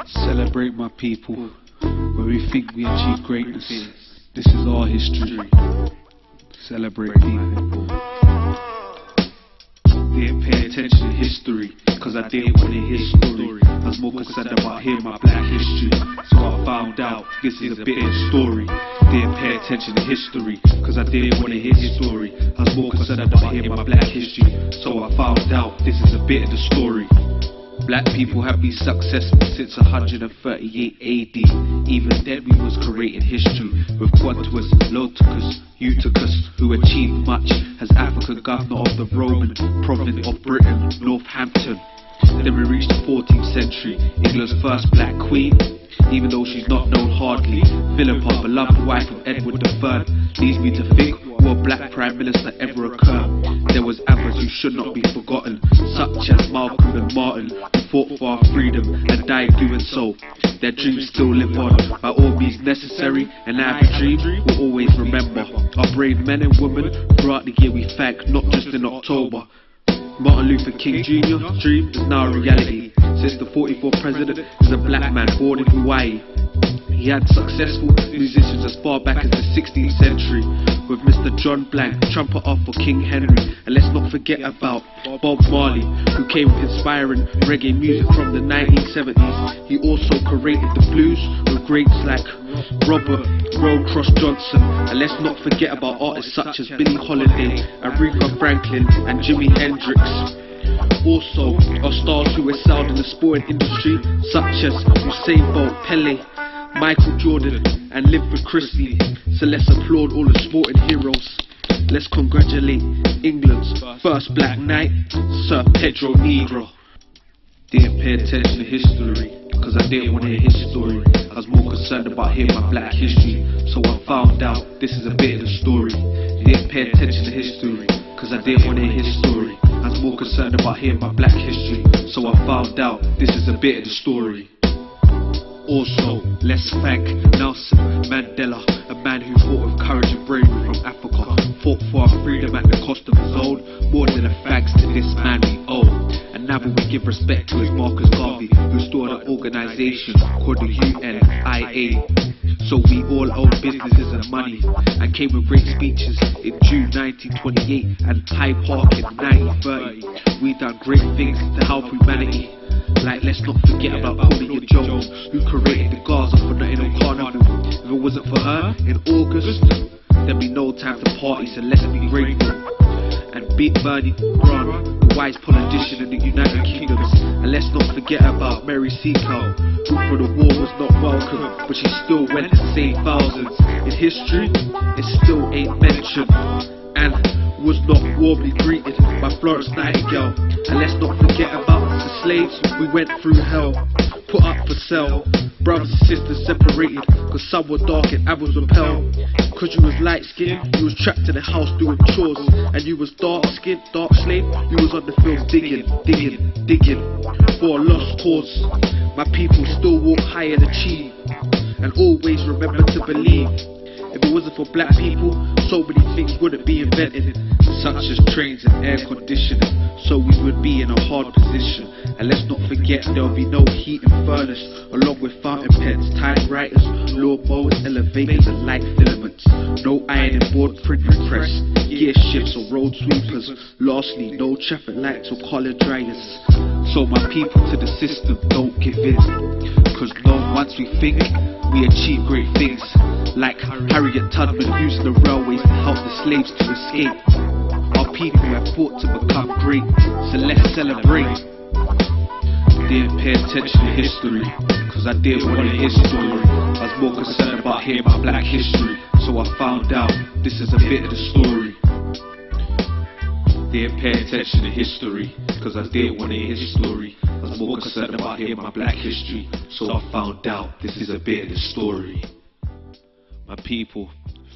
Celebrate my people. When we think we achieve greatness, this is our history. Celebrate people. Didn't pay attention to history, cause I didn't want to hear story. I was more concerned about hearing my black history, so I found out this is a bit of a story. Didn't pay attention to history, cause I didn't want to hear story. I was more concerned about hearing my black history, so I found out this is a bit of the story. Black people have been successful since 138 AD. Even then we was creating history with Quantus, Loticus, Eutychus, who achieved much as African governor of the Roman province of Britain, Northampton. Then we reached the 14th century, England's first black queen, even though she's not known hardly. Philippa, beloved wife of Edward III, leads me to think what black prime minister ever occurred. There was others who should not be forgotten, such as Malcolm and Martin, who fought for our freedom and died doing so. Their dreams still live on, by all means necessary, and our dream we'll always remember. Our brave men and women throughout the year we thank, not just in October. Martin Luther King Jr.'s dream is now a reality, since the 44th president is a black man born in Hawaii. He had successful musicians as far back as the 16th century, with Mr. John Blank, trumpeter for King Henry. And let's not forget about Bob Marley, who came with inspiring reggae music from the 1970s. He also created the blues with greats like Robert Rollcross Johnson. And let's not forget about artists such as Billie Holiday, Aretha Franklin and Jimi Hendrix. Also, our stars who excelled in the sporting industry, such as Usain Bolt, Pele, Michael Jordan and Linford Christie. So let's applaud all the sporting heroes. Let's congratulate England's first black knight, Sir Pedro Negro. Didn't pay attention to history, cause I didn't want to hear his story. I was more concerned about hearing my black history, so I found out this is a bit of the story. Didn't pay attention to history, cause I didn't want to hear his story. I was more concerned about hearing my black history, so I found out this is a bit of the story. Also, let's thank Nelson Mandela, a man who fought with courage and bravery from Africa, fought for our freedom at the cost of his own. More than a thanks to this man we owe. And now we give respect to his Marcus Garvey, who started an organisation called the UNIA. So we all own businesses and money, and came with great speeches in June 1928 and Hyde Park in 1930. We done great things to help humanity. Like, let's not forget about Cornelia Jones, who created the Gaza for nothing on Carnival. If it wasn't for her, in August, there'd be no time to party, so let's be grateful. And beat Bernie Grant, the wise politician in the United Kingdoms. And let's not forget about Mary Seacole, who for the war was not welcome, but she still went to save thousands. In history, it still ain't mentioned, and was not warmly greeted by Florence Nightingale. And let's not forget about the slaves we went through hell, put up for sale, brothers and sisters separated, cause some were dark and others were pale. Cause you was light skinned, you was trapped in the house doing chores, and you was dark skinned, dark slave, you was on the fields digging for a lost cause. My people still walk high and achieve, and always remember to believe. If it wasn't for black people, so many things wouldn't be invented, such as trains and air conditioning, so we would be in a hard position. And let's not forget there'll be no heat and furnace, along with fountain pens, typewriters, lawnmowers, elevators and light filaments. No ironing board, printing press, gear shifts or road sweepers. Lastly, no traffic lights or collar dryers. So my people to the system, don't give in, cause no, once we think, we achieve great things. Like Harriet Tubman using the railways to help the slaves to escape. Our people have fought to become great, so let's celebrate. Didn't pay attention to history, cause I didn't want to hear story. I was more concerned about hearing my black history, so I found out this is a bit of the story. Didn't pay attention to history, cause I didn't want to hear his story. I was more concerned about hearing my black history, so I found out this is a bit of the story. My people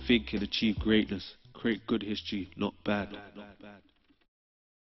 think and achieve greatness, create good history, not bad.